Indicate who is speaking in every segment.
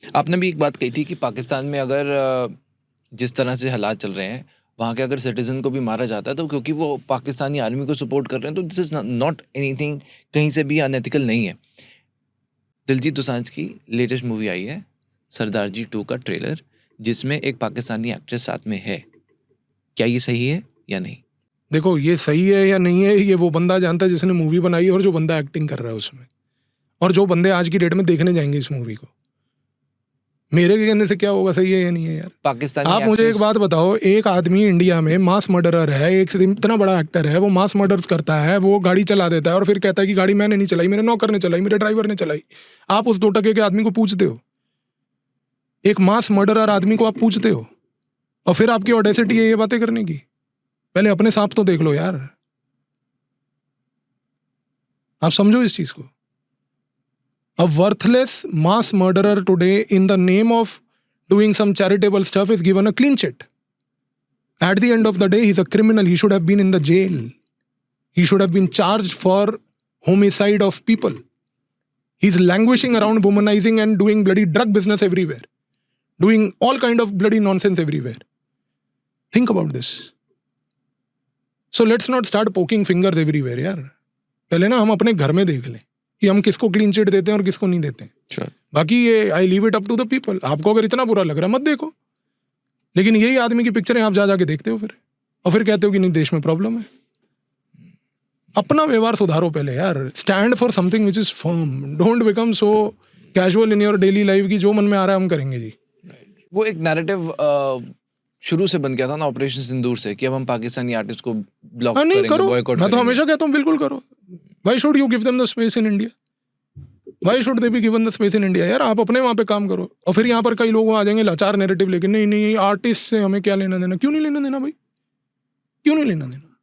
Speaker 1: आपने भी एक बात कही थी कि पाकिस्तान में अगर जिस तरह से हालात चल रहे हैं, वहाँ के अगर सिटीजन को भी मारा जाता है तो क्योंकि वो पाकिस्तानी आर्मी को सपोर्ट कर रहे हैं, तो दिस इज नॉट एनीथिंग कहीं से भी अनएथिकल नहीं है। दिलजीत दोसांझ की लेटेस्ट मूवी आई है सरदार जी 2 का ट्रेलर, जिसमें एक पाकिस्तानी एक्ट्रेस साथ में है। क्या ये सही है या नहीं?
Speaker 2: देखो, ये सही है या नहीं है ये वो बंदा जानता है जिसने मूवी बनाई है और जो बंदा एक्टिंग कर रहा है उसमें, और जो बंदे आज की डेट में देखने जाएंगे इस मूवी को। मेरे कहने से क्या होगा सही है या नहीं है यार?
Speaker 1: पाकिस्तानी
Speaker 2: आप मुझे एक
Speaker 1: actress-
Speaker 2: बात बताओ, एक आदमी इंडिया में मास मर्डरर है, एक इतना बड़ा एक्टर है, वो मास मर्डर्स करता है, वो गाड़ी चला देता है और फिर कहता है कि गाड़ी मैंने नहीं चलाई, मेरे नौकर ने चलाई, मेरे ड्राइवर ने चलाई। आप उस 2 टके के आदमी को पूछते हो? एक मास मर्डरर आदमी को आप पूछते हो? और फिर आपकी ऑडेसिटी है ये बातें करने की? पहले अपने सांप तो देख लो यार। आप समझो इस चीज को। A worthless mass murderer today, in the name of doing some charitable stuff, is given a clean chit. At the end of the day, he's a criminal. He should have been in the jail. He should have been charged for homicide of people. He's languishing around, womanizing and doing bloody drug business everywhere. Doing all kind of bloody nonsense everywhere. Think about this. So let's not start poking fingers everywhere, यार। पहले ना हम अपने घर में देख लें कि हम किसको क्लीन चिट देते हैं और किसको नहीं देते हैं।
Speaker 1: Sure.
Speaker 2: बाकी ये I leave it up to the people. आपको अगर इतना बुरा लग रहा है मत देखो, लेकिन यही आदमी की पिक्चरें आप जा जाके देखते हो फिर, और फिर कहते हो कि नहीं देश में प्रॉब्लम है। अपना व्यवहार सुधारो पहले यार। Stand for something which is firm. Don't become so casual in your daily life की जो मन में आ रहा है हम करेंगे जी।
Speaker 1: वो एक नैरेटिव शुरू से बन गया था ना ऑपरेशन सिंदूर से, कि अब हम पाकिस्तानी आर्टिस्ट को ब्लॉक
Speaker 2: नहीं
Speaker 1: करेंगे,
Speaker 2: करो,
Speaker 1: बॉयकॉट
Speaker 2: मैं तो
Speaker 1: करेंगे।
Speaker 2: हमेशा कहता हूँ बिल्कुल करो। Why should you give them the space in India? Why should they be given the space in India? यार आप अपने वहाँ पे काम करो। और फिर यहाँ पर कई लोग आ जाएंगे लाचार नैरेटिव लेके, नहीं नहीं आर्टिस्ट से हमें क्या लेना देना। क्यों नहीं लेना देना भाई? क्यों नहीं लेना देना?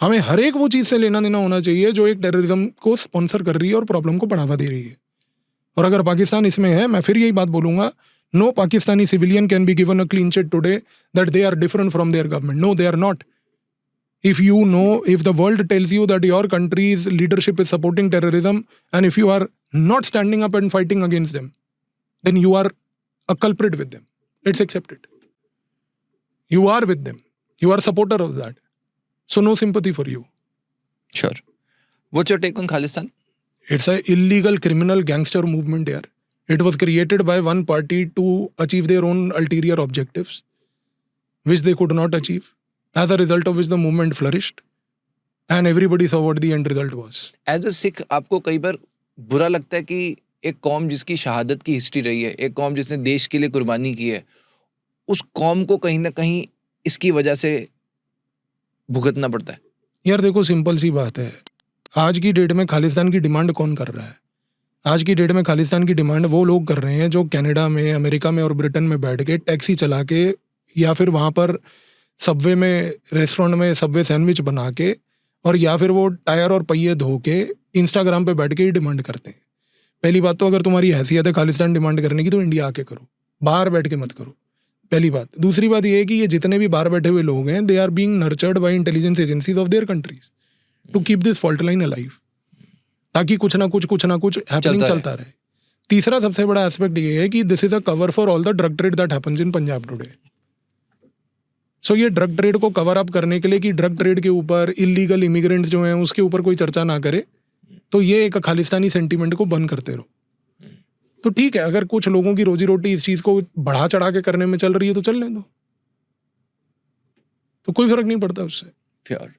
Speaker 2: हमें हर एक वो चीज़ से लेना देना होना चाहिए जो एक टेररिज्म को स्पॉन्सर कर रही है और प्रॉब्लम को बढ़ावा दे रही है। और अगर पाकिस्तान इसमें है, मैं फिर यही बात बोलूंगा, no Pakistani civilian can be given a clean chit today that they are different from their government. No, they are not. If you know, if the world tells you that your country's leadership is supporting terrorism, and if you are not standing up and fighting against them, then you are a culprit with them. Let's accept it. You are with them. You are a supporter of that. So no sympathy for you.
Speaker 1: Sure. What's your take on Khalistan?
Speaker 2: It's a illegal criminal gangster movement here. It was created by one party to achieve their own ulterior objectives, which they could not achieve. As a result of which the movement flourished, and everybody saw what the end result was.
Speaker 1: As a Sikh, आपको कई बार बुरा लगता है कि एक कौम जिसकी शहादत की हिस्ट्री रही है, एक कौम जिसने देश के लिए कुर्बानी की है, उस कौम को कहीं ना कहीं इसकी वजह से भुगतना पड़ता है?
Speaker 2: यार देखो, सिंपल सी बात है, आज की डेट में खालिस्तान की डिमांड कौन कर रहा है? आज की डेट में खालिस्तान की डिमांड वो लोग कर रहे हैं जो कनाडा में, अमेरिका में और ब्रिटेन में बैठ के टैक्सी चला के, या फिर वहाँ पर सबवे में, रेस्टोरेंट में सबवे सैंडविच बना के, और या फिर वो टायर और पहिए धो के इंस्टाग्राम पे बैठ के ही डिमांड करते हैं। पहली बात तो अगर तुम्हारी हैसियत है खालिस्तान डिमांड करने की तो इंडिया आके करो, बाहर बैठ के मत करो, पहली बात। दूसरी बात ये है कि ये जितने भी बाहर बैठे हुए लोग हैं, they are being nurtured by intelligence agencies of their countries to keep this fault line alive, ताकि कुछ ना कुछ हैपनिंग चलता रहे। तीसरा सबसे बड़ा एस्पेक्ट ये है कि this is a cover for all the drug trade that happens in Punjab today. So ये ड्रग ट्रेड को कवर अप करने के लिए कि ड्रग ट्रेड के ऊपर, इलीगल इमिग्रेंट्स जो हैं उसके ऊपर कोई चर्चा ना करे, तो ये एक खालिस्तानी सेंटीमेंट को बंद करते रहो। तो ठीक है, अगर कुछ लोगों की रोजी रोटी इस चीज़ को बढ़ा चढ़ा के करने में चल रही है तो चलने दो, तो कोई फर्क नहीं पड़ता उससे।
Speaker 1: Sure.